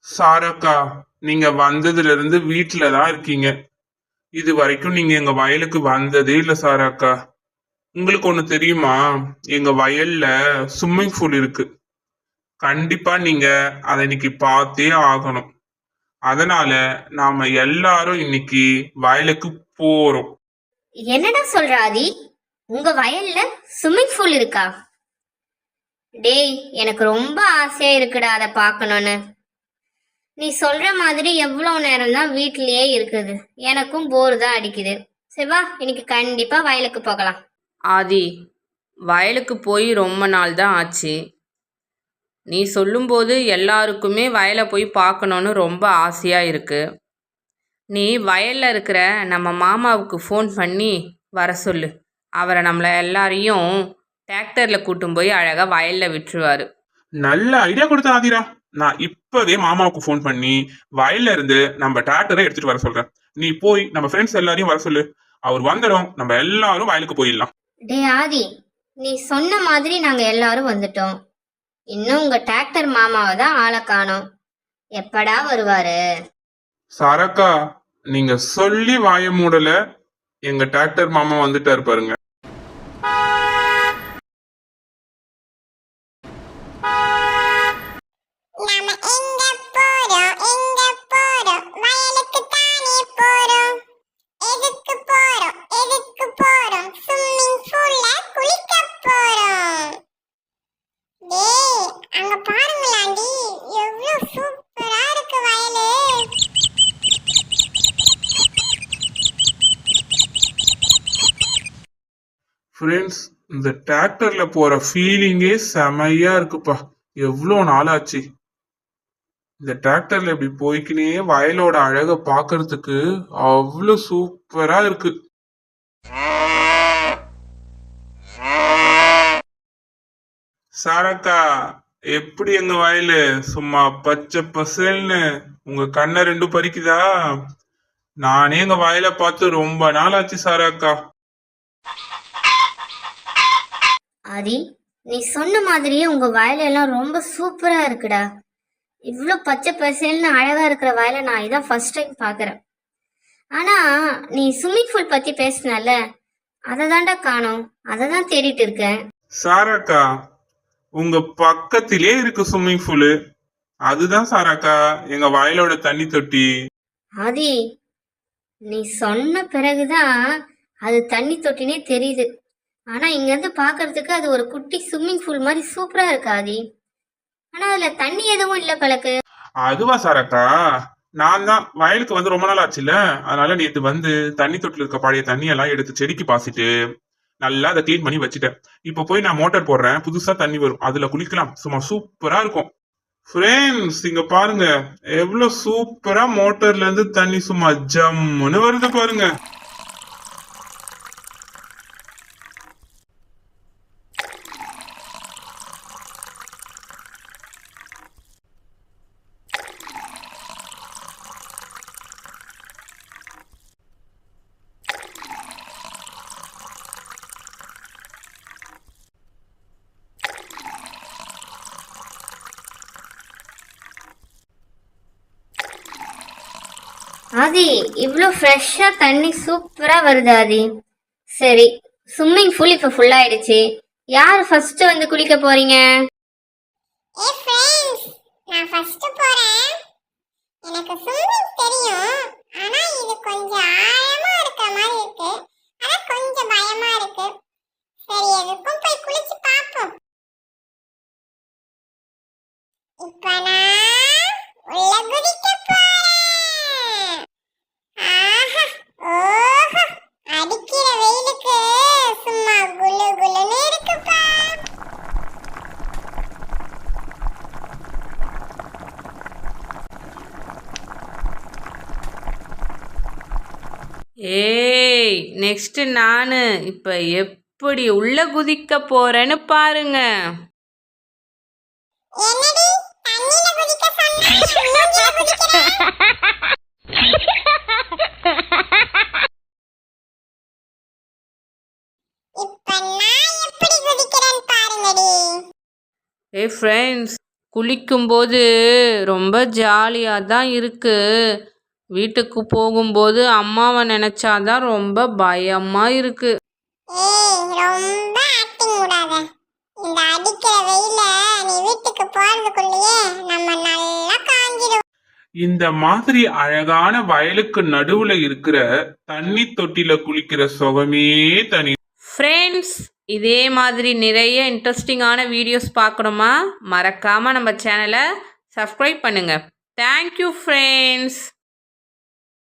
சாரக்கா, நீங்க வந்ததுல இருந்து வீட்டுல தான் இருக்கீங்க. இது வரைக்கும் நீங்க எங்க வயலுக்கு வந்ததே இல்ல சாரக்கா. உங்களுக்கு ஒண்ணு தெரியுமா? எங்க வயல்ல ஸ்விம்மிங் பூல் இருக்கு. கண்டிப்பா நீங்க அதை இன்னைக்கு பார்த்தே ஆகணும். அதனால நாம எல்லாரும் இன்னைக்கு வயலுக்கு போறோம். என்னடா சொல்ற ஆதி? உங்க வயல்ல ஸ்விம்மிங் பூல் இருக்கா? டேய், எனக்கு ரொம்ப ஆசையா இருக்குடா அதை பார்க்கணும்னு. நீ சொல்ற மாதிரி எவ்வளவு நேரம் தான் வீட்லயே இருக்குது. எனக்கும் போர் தான் அடிக்குது. சரி வா, இன்னைக்கு கண்டிப்பா வயலுக்கு போகலாம். ஆதி, வயலுக்கு போய் ரொம்ப நாள் தான் ஆச்சு. நீ சொல்லும்போது எல்லாருக்குமே வயலை போய் பார்க்கணுன்னு ரொம்ப ஆசையாக இருக்குது. நீ வயலில் இருக்கிற நம்ம மாமாவுக்கு ஃபோன் பண்ணி வர சொல்லு. அவரை நம்மளை எல்லாரையும் டிராக்டரில் கூட்டும் போய் அழகாக வயலில் விட்டுருவாரு. நல்ல ஐடியா கொடுத்த ஆதிரா. நான் இப்பவே மாமாவுக்கு ஃபோன் பண்ணி வயல்ல இருந்து நம்ம டிராக்டரை எடுத்துட்டு வர சொல்றேன். நீ போய் நம்ம ஃப்ரெண்ட்ஸ் எல்லாரையும் வர சொல்லு. அவர் வந்துடும், நம்ம எல்லாரும் வயலுக்கு போயிடலாம். டே ஆதி, நீ சொன்ன மாதிரி நாங்க எல்லாரும் வந்துட்டோம். இன்னும் உங்க டிராக்டர் மாமாவை தான் ஆளை காணோம். எப்படா வருவாரு? சாரக்கா, நீங்க சொல்லி வாய மூடல. எங்க டிராக்டர் மாமா வந்துட்டாரு பாருங்க. ஃப்ரெண்ட்ஸ், இந்த டிராக்டர்ல போற ஃபீலிங்கே செமையா இருக்குப்பா. எவ்வளோ நாளாச்சு இந்த டிராக்டர்ல இப்படி போய்க்கினே வயலோட அழக பாக்குறதுக்கு. அவ்வளோ சூப்பரா இருக்கு. சாரக்கா, எப்படி எங்க வயலு சும்மா பச்சை பசேல்னு உங்க கண்ணை ரெண்டும் பறிக்குதா? நானே எங்க வயலை பார்த்து ரொம்ப நாள் ஆச்சு சாரக்கா. ஆதி, நீ சொன்ன மாதிரியே உங்க வயலெல்லாம் ரொம்ப சூப்பரா இருக்குடா. இவ்வளோ பச்சை பசேல்னு அழகா இருக்கிற வயலை நான் இதான் ஃபர்ஸ்ட் டைம் பார்க்குறேன். ஆனா நீ ஸ்விம்மிங் பூல் பத்தி பேசினல, அதை தாண்டா காணோம். அதை தான் தேடிட்டு இருக்கேன். சாரக்கா, உங்க பக்கத்திலே இருக்கு ஸ்விம்மிங் பூலு. அதுதான் சாரக்கா எங்க வயலோட தண்ணி தொட்டி. ஆதி, நீ சொன்ன பிறகுதான் அது தண்ணி தொட்டினே தெரியுது. ஆனா இங்க இருந்து பாக்குறதுக்கு அது ஒரு குட்டி ஸ்விம்மிங் பூல் மாதிரி சூப்பரா இருக்கு ஆதி. ஆனா அதுல தண்ணி எதுவும் இல்ல பழக்கு. அதுவா சாரக்கா, நான் தான் வயலுக்கு வந்து ரொம்ப நாள் ஆச்சுல்ல. அதனால நேத்து வந்து தண்ணி தொட்டில இருக்க பழைய தண்ணி எல்லாம் எடுத்து செடிக்கு பாசிட்டு நல்லா அதை கிளீன் பண்ணி வச்சுட்டேன். இப்ப போய் நான் மோட்டார் போடுறேன், புதுசா தண்ணி வரும், அதுல குளிக்கலாம். சும்மா சூப்பரா இருக்கும். ஃப்ரெண்ட்ஸ், இங்க பாருங்க எவ்வளவு சூப்பரா மோட்டார்ல இருந்து தண்ணி சும்மா ஜம்முன்னு வருது பாருங்க. ஆதி, இவ்வளோ ஃப்ரெஷ்ஷா தண்ணி சூப்பரா வருது ஆதி. சரி, ஸ்விம்மிங் பூல் இப்ப ஃபுல் ஆயிடுச்சு. யார் ஃபர்ஸ்ட் வந்து குளிக்க போறீங்க? நான் ஃபர்ஸ்ட் போறேன். எனக்கு ஸ்விம்மிங் தெரியும், ஆனா இது கொஞ்சம் ஆழமா இருக்க மாதிரி இருக்கு. ஆனா கொஞ்சம் பயமா இருக்கு. சரி, எதுக்கும் போய் குளிச்சு பாப்போம். இப்ப நான் உள்ள குதிக்க போறேன். ஆஹா, ஓஹோ, அடிக்கிற வெயிலுக்கு சும்மா குளு குளுன்னு இருக்குப்பா. ஏய், நெக்ஸ்ட் நான் இப்போ எப்படி உள்ள குதிக்க போறேன்னு பாருங்க. என்னடி தண்ணில குதிக்க சொன்னா மூஞ்சில குதிக்கிற? இப்ப நான் எப்படி குதிக்கிறேன்னு பாருங்கடி. ஏய் ஃப்ரெண்ட்ஸ், குளிக்கும்போது ரொம்ப ஜாலியாக தான் இருக்கு. வீட்டுக்கு போகும்போது அம்மாவை நினச்சாதான் ரொம்ப பயமாக இருக்கு. ஏய் ரொம்ப ஆக்டிங் விடாத. இந்த அடிக்கிற வெயில நீ வீட்டுக்கு போறதுக்குள்ளேயே நம்ம நல்லா காஞ்சிடும். இந்த மாதிரி அழகான வயலுக்கு நடுவுல இருக்கிற தண்ணி தொட்டில குளிக்கிற சுகமே தனி. ஃப்ரெண்ட்ஸ், இதே மாதிரி நிறைய இன்ட்ரெஸ்டிங்கான வீடியோஸ் பார்க்கணுமா? மறக்காமல் நம்ம சேனலை சப்ஸ்கிரைப் பண்ணுங்கள். Thank you friends.